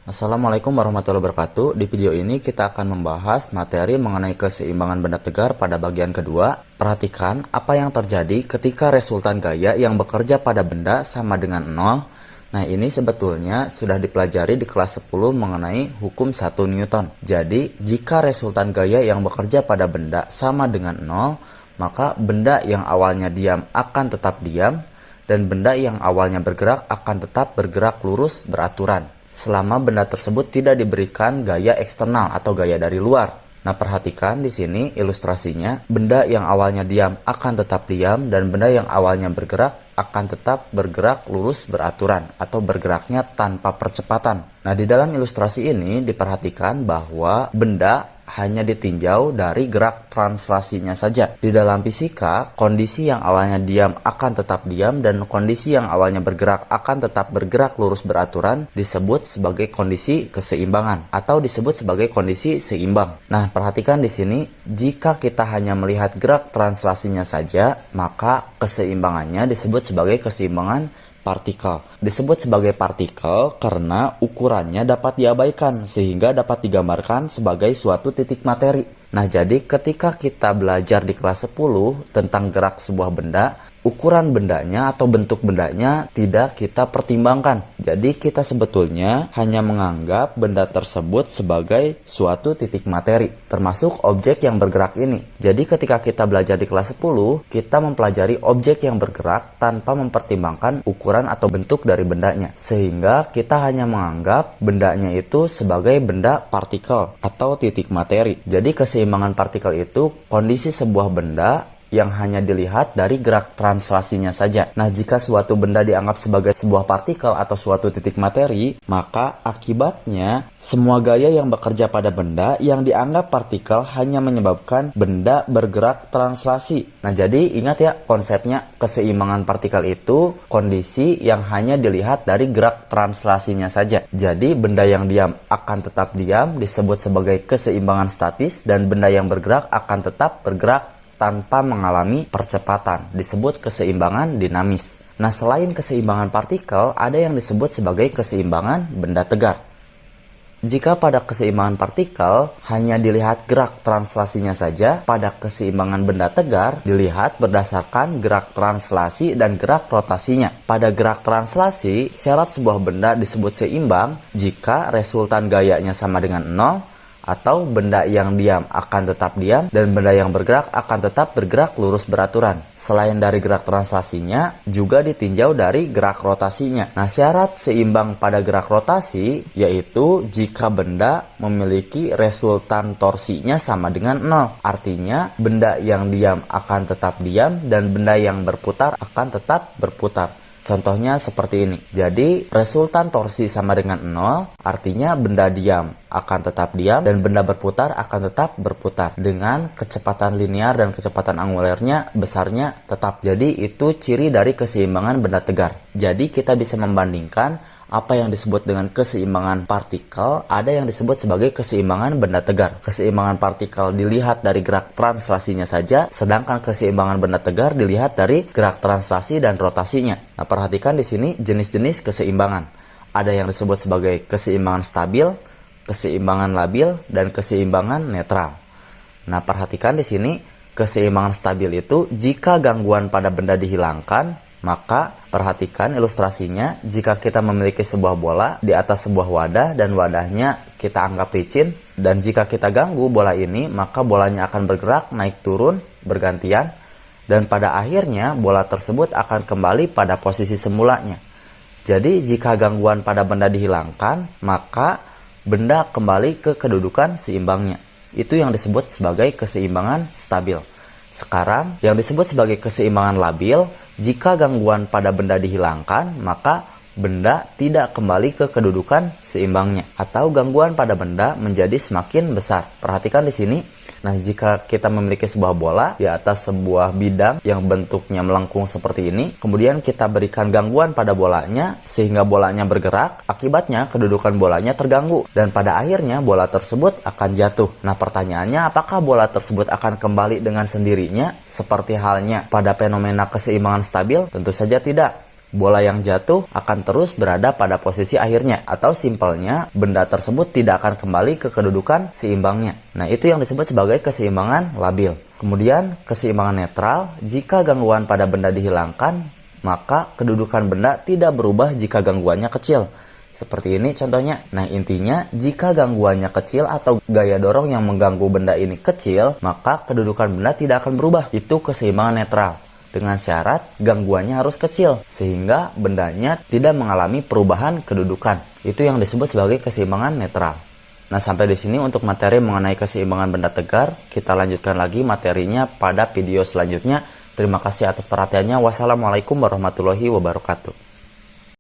Assalamualaikum warahmatullahi wabarakatuh. Di video ini kita akan membahas materi mengenai keseimbangan benda tegar pada bagian kedua. Perhatikan apa yang terjadi ketika resultan gaya yang bekerja pada benda sama dengan 0. Nah, ini sebetulnya sudah dipelajari di kelas 10 mengenai hukum 1 Newton. Jadi, jika resultan gaya yang bekerja pada benda sama dengan 0, maka benda yang awalnya diam akan tetap diam, dan benda yang awalnya bergerak akan tetap bergerak lurus beraturan selama benda tersebut tidak diberikan gaya eksternal atau gaya dari luar. Nah, perhatikan di sini ilustrasinya, benda yang awalnya diam akan tetap diam, dan benda yang awalnya bergerak akan tetap bergerak lurus beraturan atau bergeraknya tanpa percepatan. Nah, di dalam ilustrasi ini diperhatikan bahwa benda hanya ditinjau dari gerak translasinya saja. Di dalam fisika, kondisi yang awalnya diam akan tetap diam, dan kondisi yang awalnya bergerak akan tetap bergerak lurus beraturan disebut sebagai kondisi keseimbangan atau disebut sebagai kondisi seimbang. Nah, perhatikan di sini, jika kita hanya melihat gerak translasinya saja, maka keseimbangannya disebut sebagai keseimbangan partikel. Disebut sebagai partikel karena ukurannya dapat diabaikan sehingga dapat digambarkan sebagai suatu titik materi. Nah, jadi ketika kita belajar di kelas 10 tentang gerak sebuah benda, ukuran bendanya atau bentuk bendanya tidak kita pertimbangkan. Jadi kita sebetulnya hanya menganggap benda tersebut sebagai suatu titik materi, termasuk objek yang bergerak ini. Jadi ketika kita belajar di kelas 10, kita mempelajari objek yang bergerak tanpa mempertimbangkan ukuran atau bentuk dari bendanya. Sehingga kita hanya menganggap bendanya itu sebagai benda partikel atau titik materi. Jadi keseimbangan partikel itu kondisi sebuah benda yang hanya dilihat dari gerak translasinya saja. Nah, jika suatu benda dianggap sebagai sebuah partikel atau suatu titik materi, maka akibatnya semua gaya yang bekerja pada benda yang dianggap partikel hanya menyebabkan benda bergerak translasi. Nah, jadi ingat ya konsepnya, keseimbangan partikel itu kondisi yang hanya dilihat dari gerak translasinya saja. Jadi benda yang diam akan tetap diam disebut sebagai keseimbangan statis, dan benda yang bergerak akan tetap bergerak tanpa mengalami percepatan, disebut keseimbangan dinamis. Nah, selain keseimbangan partikel, ada yang disebut sebagai keseimbangan benda tegar. Jika pada keseimbangan partikel hanya dilihat gerak translasinya saja, pada keseimbangan benda tegar dilihat berdasarkan gerak translasi dan gerak rotasinya. Pada gerak translasi, syarat sebuah benda disebut seimbang jika resultan gayanya sama dengan 0, atau benda yang diam akan tetap diam dan benda yang bergerak akan tetap bergerak lurus beraturan. Selain dari gerak translasinya, juga ditinjau dari gerak rotasinya. Nah, syarat seimbang pada gerak rotasi yaitu jika benda memiliki resultan torsinya sama dengan 0. Artinya, benda yang diam akan tetap diam dan benda yang berputar akan tetap berputar. Contohnya seperti ini. Jadi, resultan torsi sama dengan 0, artinya benda diam akan tetap diam dan benda berputar akan tetap berputar dengan kecepatan linear dan kecepatan angulernya besarnya tetap. Jadi, itu ciri dari keseimbangan benda tegar. Jadi, kita bisa membandingkan apa yang disebut dengan keseimbangan partikel, ada yang disebut sebagai keseimbangan benda tegar. Keseimbangan partikel dilihat dari gerak translasinya saja, sedangkan keseimbangan benda tegar dilihat dari gerak translasi dan rotasinya. Nah, perhatikan di sini jenis-jenis keseimbangan. Ada yang disebut sebagai keseimbangan stabil, keseimbangan labil, dan keseimbangan netral. Nah, perhatikan di sini keseimbangan stabil itu jika gangguan pada benda dihilangkan, maka perhatikan ilustrasinya, jika kita memiliki sebuah bola di atas sebuah wadah dan wadahnya kita anggap licin, dan jika kita ganggu bola ini, maka bolanya akan bergerak naik turun bergantian, dan pada akhirnya bola tersebut akan kembali pada posisi semulanya. Jadi jika gangguan pada benda dihilangkan, maka benda kembali ke kedudukan seimbangnya. Itu yang disebut sebagai keseimbangan stabil. Sekarang, yang disebut sebagai keseimbangan labil, jika gangguan pada benda dihilangkan, maka benda tidak kembali ke kedudukan seimbangnya, atau gangguan pada benda menjadi semakin besar. Perhatikan di sini. Nah, jika kita memiliki sebuah bola di atas sebuah bidang yang bentuknya melengkung seperti ini, kemudian kita berikan gangguan pada bolanya sehingga bolanya bergerak, akibatnya kedudukan bolanya terganggu dan pada akhirnya bola tersebut akan jatuh. Nah, pertanyaannya, apakah bola tersebut akan kembali dengan sendirinya seperti halnya pada fenomena keseimbangan stabil? Tentu saja tidak. bola yang jatuh akan terus berada pada posisi akhirnya, atau simpelnya benda tersebut tidak akan kembali ke kedudukan seimbangnya. Nah, itu yang disebut sebagai keseimbangan labil. Kemudian keseimbangan netral, jika gangguan pada benda dihilangkan, maka kedudukan benda tidak berubah jika gangguannya kecil. Seperti ini contohnya. Nah, intinya jika gangguannya kecil atau gaya dorong yang mengganggu benda ini kecil, maka kedudukan benda tidak akan berubah. Itu keseimbangan netral. Dengan syarat gangguannya harus kecil, sehingga bendanya tidak mengalami perubahan kedudukan. Itu yang disebut sebagai keseimbangan netral. Nah, sampai di sini untuk materi mengenai keseimbangan benda tegar. Kita lanjutkan lagi materinya pada video selanjutnya. Terima kasih atas perhatiannya. Wassalamualaikum warahmatullahi wabarakatuh.